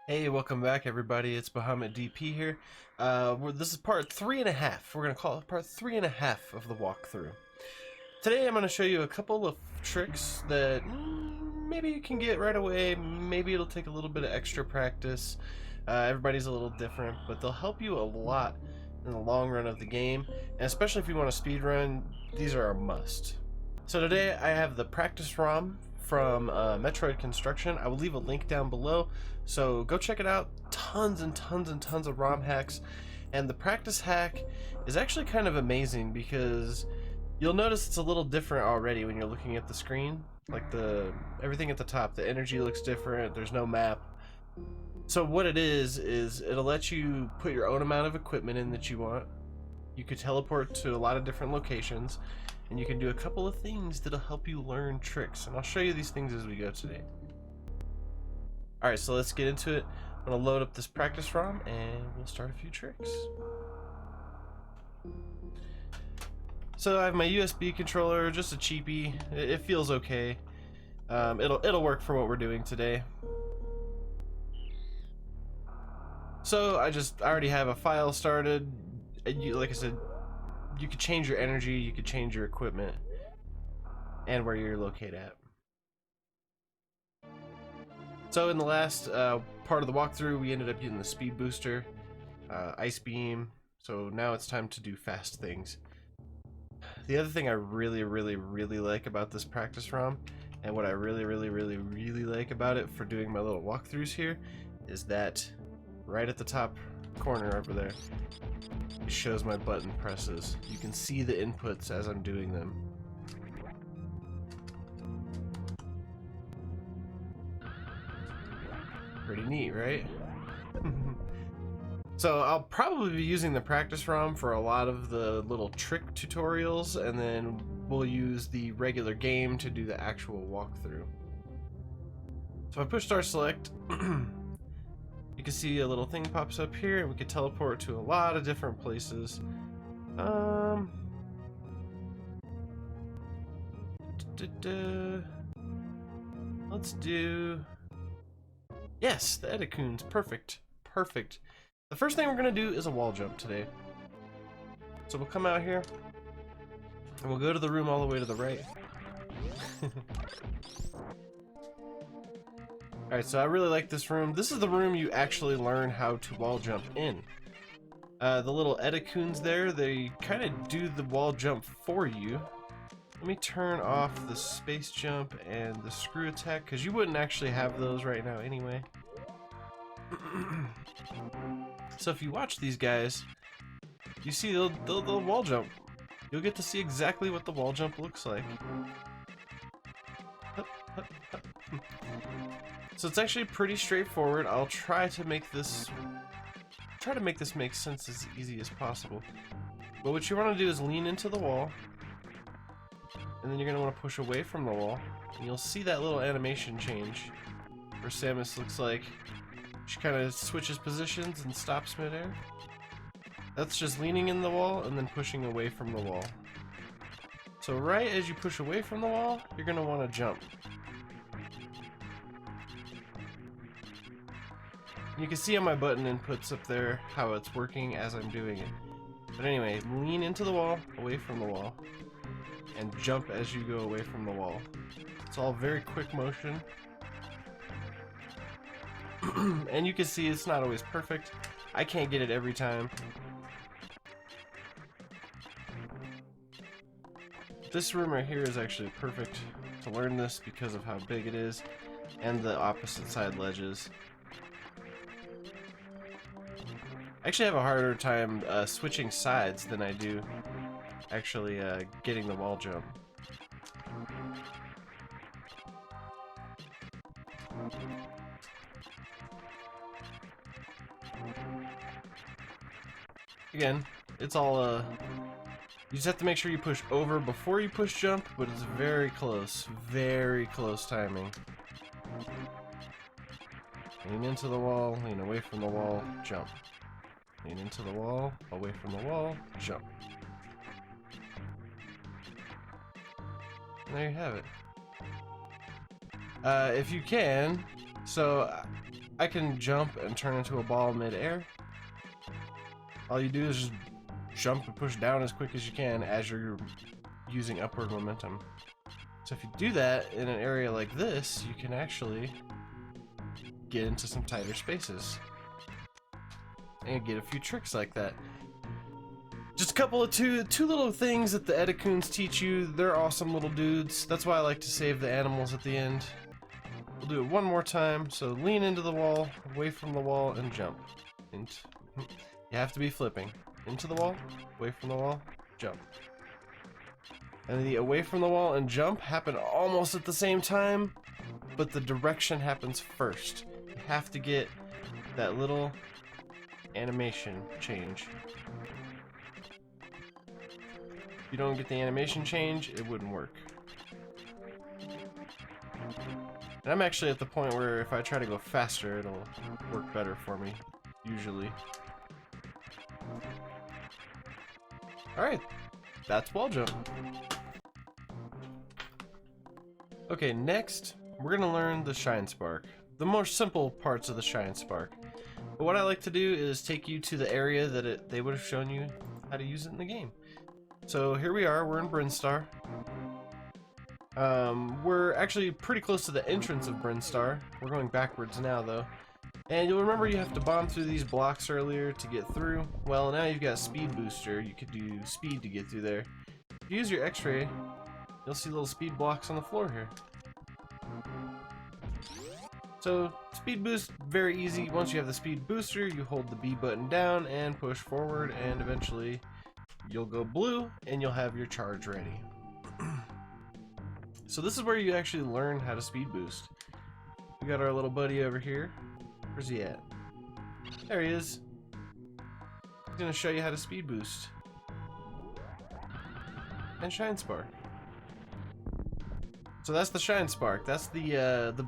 Hey, welcome back, everybody. It's BahamutDP here. This is part 3.5. We're going to call it part 3.5 of the walkthrough. Today, I'm going to show you a couple of tricks that maybe you can get right away. Maybe it'll take a little bit of extra practice. Everybody's a little different, but they'll help you a lot in the long run of the game. And especially if you want to speedrun, these are a must. So today, I have the practice ROM from Metroid Construction. I will leave a link down below, so go check it out. Tons and tons and tons of ROM hacks, and the practice hack is actually kind of amazing because you'll notice it's a little different already when you're looking at the screen. Like everything at the top, the energy looks different. There's no map. So what it is it'll let you put your own amount of equipment in that you want. You could teleport to a lot of different locations, and you can do a couple of things that'll help you learn tricks, and I'll show you these things as we go today. Alright, so let's get into it. I'm going to load up this practice ROM and we'll start a few tricks. So I have my USB controller, just a cheapie. It feels okay. It'll work for what we're doing today. So I already have a file started. Like I said, you could change your energy, you could change your equipment, and where you're located at. So in the last part of the walkthrough, we ended up getting the speed booster, ice beam. So now it's time to do fast things. The other thing I really like about this practice ROM, and what I really like about it for doing my little walkthroughs here, is that right at the top corner over there, it shows my button presses. You can see the inputs as I'm doing them. Pretty neat, right? So I'll probably be using the practice ROM for a lot of the little trick tutorials, and then we'll use the regular game to do the actual walkthrough. So if I push start select, you can see a little thing pops up here, and we can teleport to a lot of different places. Let's do... Yes, the Edicoons. Perfect. Perfect. The first thing we're going to do is a wall jump today. So we'll come out here, and we'll go to the room all the way to the right. Alright, so I really like this room. This is the room you actually learn how to wall jump in. The little Edicoons there, they kind of do the wall jump for you. Let me turn off the space jump and the screw attack, because you wouldn't actually have those right now anyway. So if you watch these guys, you see they'll wall jump. You'll get to see exactly what the wall jump looks like. So it's actually pretty straightforward. I'll try to make this make sense as easy as possible. But what you want to do is lean into the wall, and then you're going to want to push away from the wall, and you'll see that little animation change where Samus looks like she kind of switches positions and stops midair. That's just leaning in the wall and then pushing away from the wall. So right as you push away from the wall, you're going to want to jump. You can see on my button inputs up there how it's working as I'm doing it. But anyway, lean into the wall, away from the wall, and jump as you go away from the wall. It's all very quick motion. And you can see it's not always perfect. I can't get it every time. This room right here is actually perfect to learn this because of how big it is and the opposite side ledges. I actually have a harder time switching sides than I do actually getting the wall jump. Again, it's all you just have to make sure you push over before you push jump, but it's very close timing. Lean into the wall, lean away from the wall, jump. Lean into the wall, away from the wall, jump. And there you have it. If you can, so I can jump and turn into a ball mid-air. All you do is just jump and push down as quick as you can as you're using upward momentum. So if you do that in an area like this, you can actually get into some tighter spaces and get a few tricks like that. Just a couple of two little things that the Edicoons teach you. They're awesome little dudes. That's why I like to save the animals at the end. We'll do it one more time. So lean into the wall, away from the wall, and jump. You have to be flipping. Into the wall, away from the wall, jump. And the away from the wall and jump happen almost at the same time, but the direction happens first. You have to get that little animation change. If you don't get the animation change, it wouldn't work. And I'm actually at the point where if I try to go faster, it'll work better for me, usually. Alright, that's wall jump. Okay, next, we're gonna learn the Shine Spark. The more simple parts of the Shine Spark. But what I like to do is take you to the area that they would have shown you how to use it in the game. So here we are, we're in Brinstar. We're actually pretty close to the entrance of Brinstar. We're going backwards now though. And you'll remember you have to bomb through these blocks earlier to get through. Well, now you've got Speed Booster. You could do speed to get through there. If you use your X-ray, you'll see little speed blocks on the floor here. So, speed boost, very easy. Once you have the speed booster, you hold the B button down and push forward, and eventually you'll go blue and you'll have your charge ready. So this is where you actually learn how to speed boost. We got our little buddy over here. Where's he at? There he is. He's gonna show you how to speed boost. And Shine Spark. So that's the Shine Spark. That's the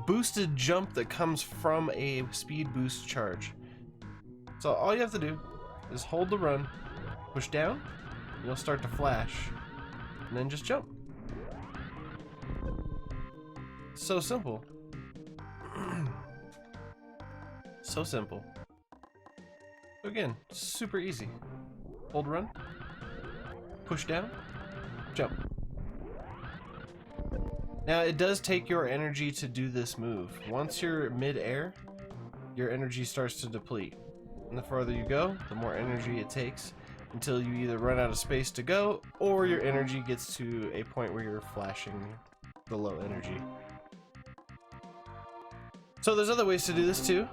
boosted jump that comes from a speed boost charge. So all you have to do is hold the run, push down, and you'll start to flash, and then just jump. So simple. So simple. So again, super easy. Hold run, push down, jump. Now it does take your energy to do this move. Once you're mid-air, your energy starts to deplete. And the farther you go, the more energy it takes until you either run out of space to go or your energy gets to a point where you're flashing the low energy. So there's other ways to do this too.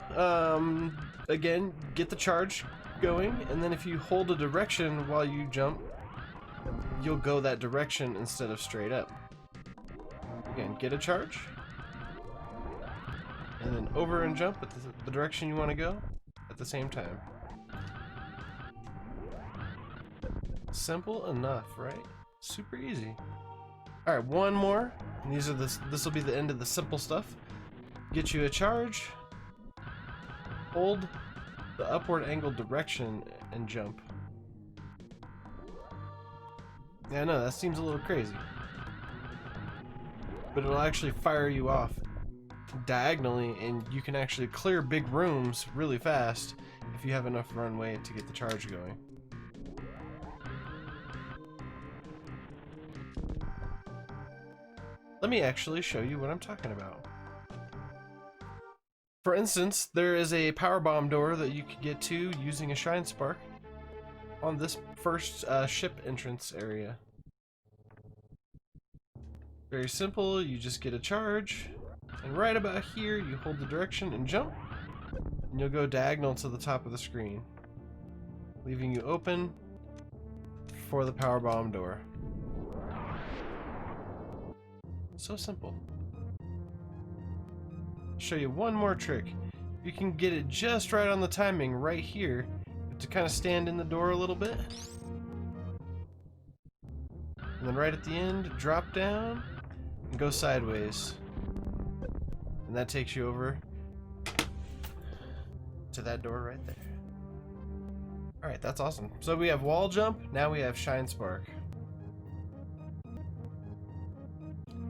Again, get the charge going, and then if you hold a direction while you jump, you'll go that direction instead of straight up. Again, get a charge, and then over and jump at the direction you want to go at the same time. Simple enough, right? Super easy. All right, one more. And this will be the end of the simple stuff. Get you a charge, hold the upward angle direction, and jump. Yeah, I know, that seems a little crazy. But it'll actually fire you off diagonally, and you can actually clear big rooms really fast if you have enough runway to get the charge going. Let me actually show you what I'm talking about. For instance, there is a power bomb door that you could get to using a Shine Spark on this first ship entrance area. Very simple, you just get a charge, and right about here you hold the direction and jump, and you'll go diagonal to the top of the screen, leaving you open for the power bomb door. So simple. I'll show you one more trick. You can get it just right on the timing right here to kind of stand in the door a little bit. And then right at the end, drop down and go sideways. And that takes you over to that door right there. Alright, that's awesome. So we have wall jump, now we have Shine Spark.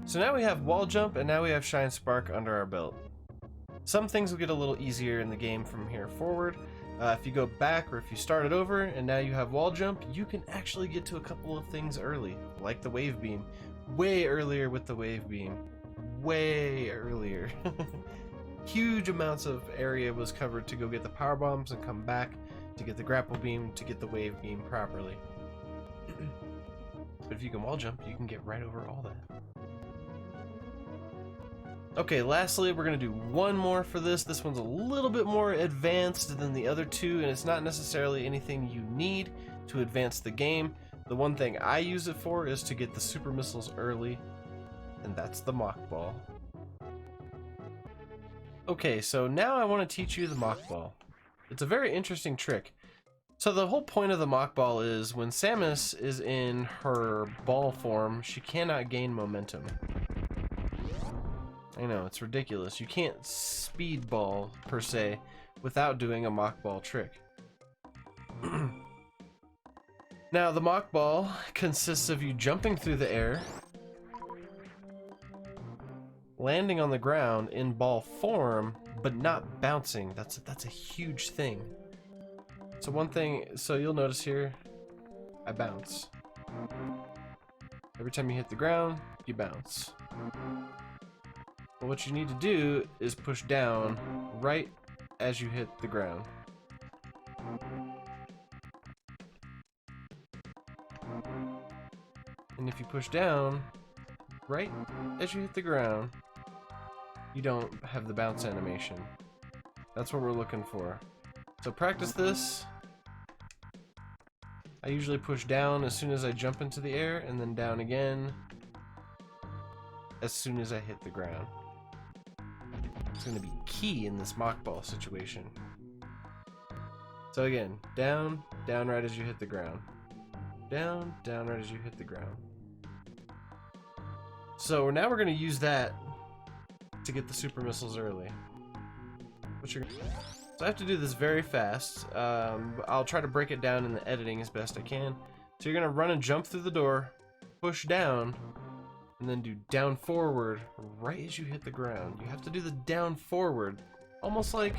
So now we have wall jump and now we have Shine Spark under our belt. Some things will get a little easier in the game from here forward. If you go back or if you start it over and now you have wall jump, you can actually get to a couple of things early, like the wave beam. Way earlier with the wave beam. Way earlier. Huge amounts of area was covered to go get the power bombs and come back to get the grapple beam to get the wave beam properly. But if you can wall jump, you can get right over all that. Okay, lastly, we're going to do one more for this. This one's a little bit more advanced than the other two, and it's not necessarily anything you need to advance the game. The one thing I use it for is to get the super missiles early, and that's the mock ball. Okay, so now I want to teach you the mock ball. It's a very interesting trick. So the whole point of the mock ball is when Samus is in her ball form, she cannot gain momentum. I know, it's ridiculous. You can't speed ball, per se, without doing a mock ball trick. Now, the mock ball consists of you jumping through the air, landing on the ground in ball form, but not bouncing. That's a huge thing. So one thing, so you'll notice here, I bounce. Every time you hit the ground, you bounce. But what you need to do is push down right as you hit the ground. And if you push down right as you hit the ground, you don't have the bounce animation. That's what we're looking for. So practice this. I usually push down as soon as I jump into the air, and then down again as soon as I hit the ground. It's going to be key in this mock ball situation. So again, down, down right as you hit the ground. Down, down right as you hit the ground. So now we're going to use that to get the super missiles early. So I have to do this very fast. I'll try to break it down in the editing as best I can. So you're going to run and jump through the door, push down, and then do down forward right as you hit the ground. You have to do the down forward, almost like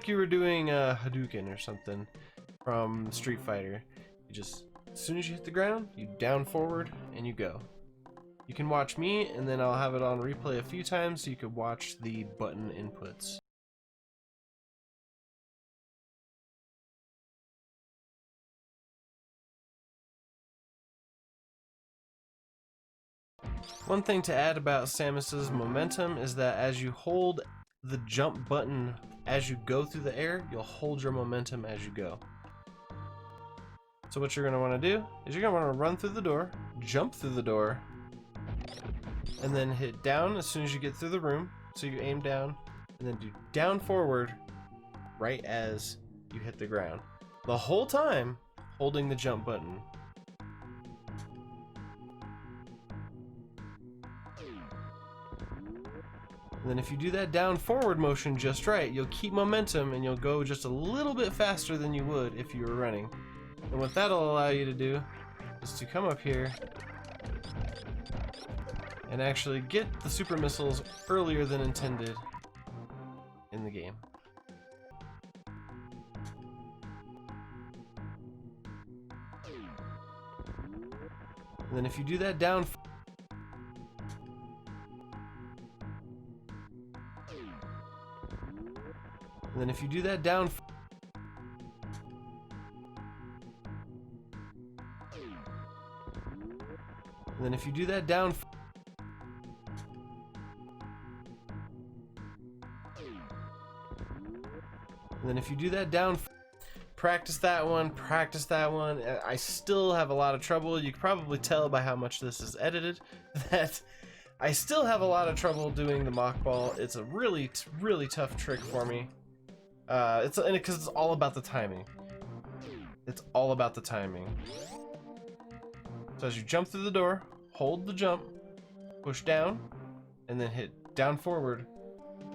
you were doing a Hadouken or something from Street Fighter. You just, as soon as you hit the ground, you down forward and you go. You can watch me, and then I'll have it on replay a few times so you can watch the button inputs. One thing to add about Samus's momentum is that as you hold the jump button as you go through the air, you'll hold your momentum as you go. So what you're going to want to do is you're going to want to run through the door, jump through the door, and then hit down as soon as you get through the room. So you aim down, and then do down forward right as you hit the ground. The whole time holding the jump button. And then if you do that down forward motion just right, you'll keep momentum and you'll go just a little bit faster than you would if you were running. And what that'll allow you to do is to come up here and actually get the super missiles earlier than intended in the game. And then if you do that down And then if you do that down And then if you do that down And then if you do that down practice that one, practice that one. I still have a lot of trouble. You can probably tell by how much this is edited that I still have a lot of trouble doing the mock ball. It's a really tough trick for me. Because it's all about the timing. It's all about the timing. So as you jump through the door, hold the jump, push down, and then hit down forward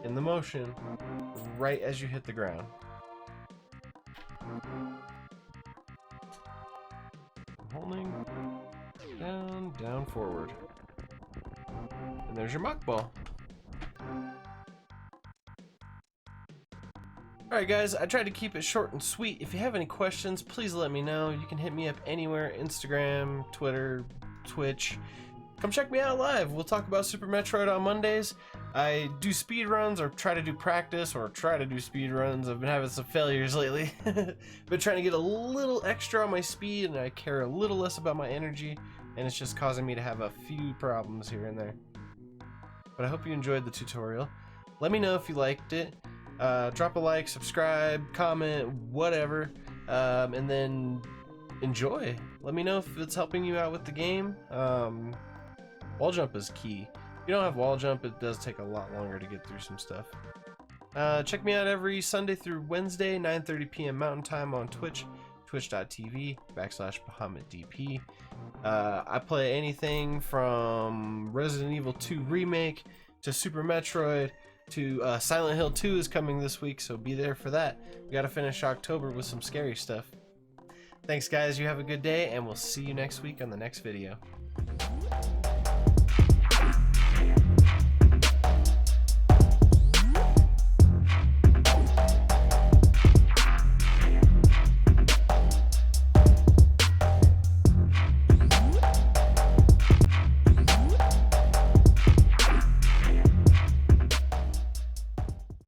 in the motion right as you hit the ground. Holding down, down forward. And there's your mock ball. Alright guys, I tried to keep it short and sweet. If you have any questions, please let me know. You can hit me up anywhere, Instagram, Twitter, Twitch. Come check me out live. We'll talk about Super Metroid on Mondays. I do speed runs, or try to do practice, or try to do speed runs. I've been having some failures lately. Been trying to get a little extra on my speed, and I care a little less about my energy, and it's just causing me to have a few problems here and there. But I hope you enjoyed the tutorial. Let me know if you liked it. Drop a like, subscribe, comment, whatever, and then enjoy. Let me know if it's helping you out with the game. Wall jump is key. If you don't have wall jump, it does take a lot longer to get through some stuff. Check me out every Sunday through Wednesday, 9:30 p.m. Mountain Time on Twitch, twitch.tv/BahamutDP. I play anything from Resident Evil 2 Remake to Super Metroid to Silent Hill 2 is coming this week, so be there for that. We gotta finish October with some scary stuff. Thanks guys, you have a good day, and we'll see you next week on the next video.